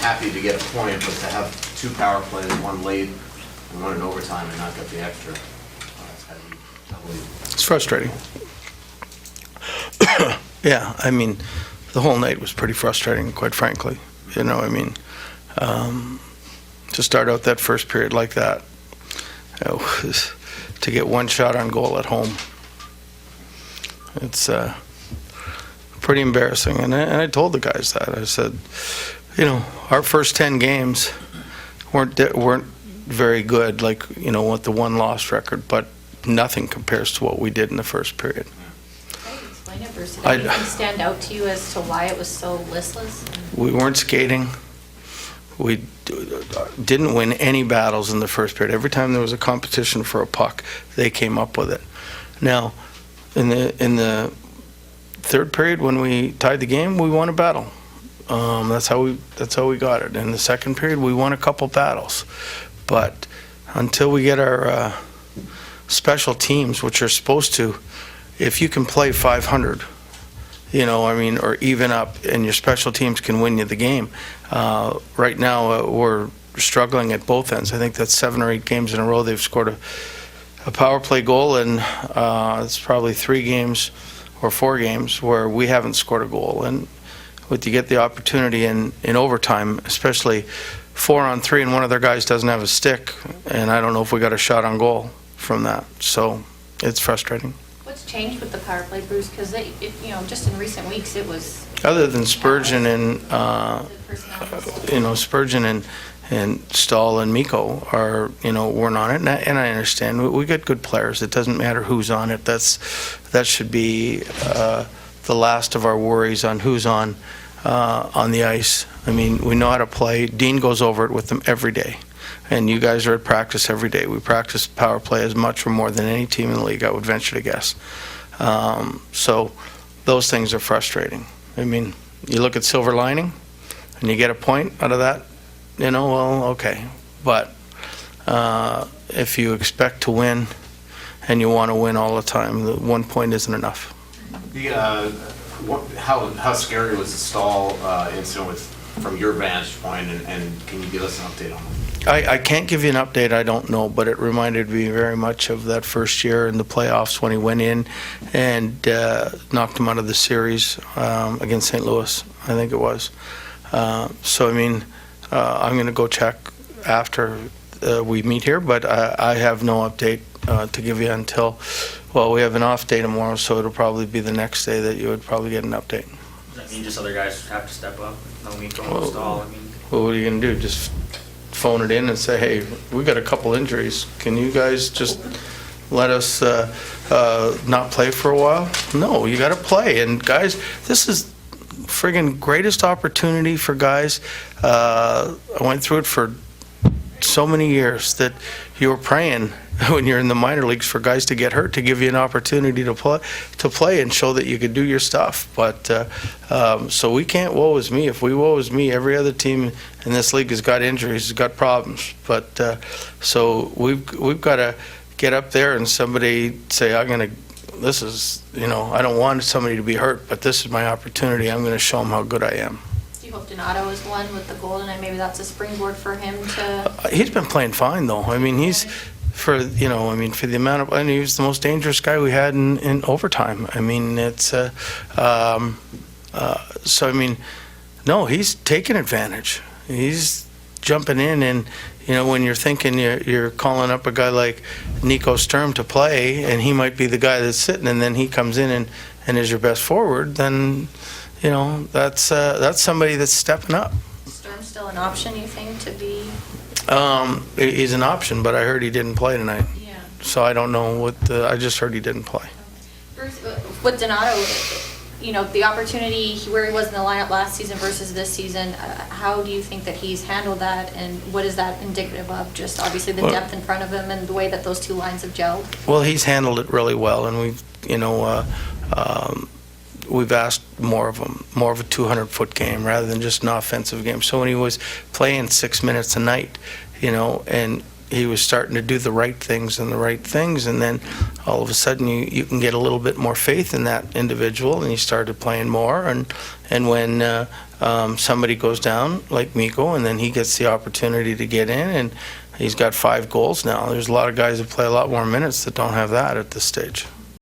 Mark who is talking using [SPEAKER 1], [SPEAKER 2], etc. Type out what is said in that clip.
[SPEAKER 1] happy to get a point, but to have 2 power plays, 1 late and 1 in overtime and not get the extra, that's gotta be doubly.
[SPEAKER 2] It's frustrating. Yeah, I mean, the whole night was pretty frustrating, quite frankly. You know, I mean, to start out that first period like that, to get 1 shot on goal at home, it's pretty embarrassing. And I told the guys that. I said, you know, our first 10 games weren't very good, like, you know, with the 1 loss record, but nothing compares to what we did in the first period.
[SPEAKER 3] Explain it, Bruce. Did anything stand out to you as to why it was so listless?
[SPEAKER 2] We weren't skating. We didn't win any battles in the first period. Every time there was a competition for a puck, they came up with it. Now, in the third period, when we tied the game, we won a battle. That's how we got it. In the second period, we won a couple battles, but until we get our special teams, which are supposed to, if you can play 500, you know, I mean, or even up, and your special teams can win you the game. Right now, we're struggling at both ends. I think that's 7 or 8 games in a row they've scored a power play goal, and it's probably 3 games or 4 games where we haven't scored a goal. And when you get the opportunity in overtime, especially 4-on-3, and one of their guys doesn't have a stick, and I don't know if we got a shot on goal from that. So it's frustrating.
[SPEAKER 3] What's changed with the power play, Bruce? Because you know, just in recent weeks, it was.
[SPEAKER 2] Other than Spurgeon and you know, Spurgeon and Stahl and Mikko are, you know, weren't on it, and I understand we got good players. It doesn't matter who's on it. That should be the last of our worries on who's on the ice. I mean, we know how to play. Dean goes over it with them every day, and you guys are at practice every day. We practice power play as much or more than any team in the league, I would venture to guess. So those things are frustrating. I mean, you look at silver lining, and you get a point out of that, you know, well, okay. But if you expect to win and you want to win all the time, the 1 point isn't enough.
[SPEAKER 1] How scary was the Stahl incident from your vantage point, and can you give us an update on that?
[SPEAKER 2] I can't give you an update, I don't know, but it reminded me very much of that first year in the playoffs when he went in and knocked him out of the series against St. Louis, I think it was. So, I mean, I'm going to go check after we meet here, but I have no update to give you until, well, we have an off day tomorrow, so it'll probably be the next day that you would probably get an update.
[SPEAKER 4] Does that mean just other guys have to step up? No Mikko, no Stahl, I mean.
[SPEAKER 2] Well, what are you going to do? Just phone it in and say, hey, we got a couple injuries. Can you guys just let us not play for a while? No, you got to play. And guys, this is friggin' greatest opportunity for guys. I went through it for so many years that you were praying when you're in the minor leagues for guys to get hurt to give you an opportunity to play and show that you could do your stuff. But so we can't woe is me. If we woe is me, every other team in this league has got injuries, has got problems. But so we've got to get up there and somebody say, this is, you know, I don't want somebody to be hurt, but this is my opportunity. I'm going to show them how good I am.
[SPEAKER 3] Do you hope Donato is one with the goal, and maybe that's a springboard for him to?
[SPEAKER 2] He's been playing fine, though. I mean, for the amount of, and he was the most dangerous guy we had in overtime. I mean, it's so I mean, no, he's taking advantage. He's jumping in, and you know, when you're thinking you're calling up a guy like Nico Sturm to play, and he might be the guy that's sitting, and then he comes in and is your best forward, then you know that's somebody that's stepping up.
[SPEAKER 3] Is Sturm still an option, you think, to be?
[SPEAKER 2] He's an option, but I heard he didn't play tonight.
[SPEAKER 3] Yeah.
[SPEAKER 2] So I don't know I just heard he didn't play.
[SPEAKER 3] Bruce, with Donato, you know, the opportunity where he was in the lineup last season versus this season, how do you think that he's handled that, and what is that indicative of? Just obviously the depth in front of him and the way that those two lines have gelled. Well,
[SPEAKER 2] he's handled it really well, and we've asked more of him, more of a 200-foot game rather than just an offensive game. So when he was playing 6 minutes a night, you know, and he was starting to do the right things, and then all of a sudden you can get a little bit more faith in that individual, and he started playing more, and when somebody goes down, like Miko, and then he gets the opportunity to get in, and he's got 5 goals now. There's a lot of guys that play a lot more minutes that don't have that at this stage.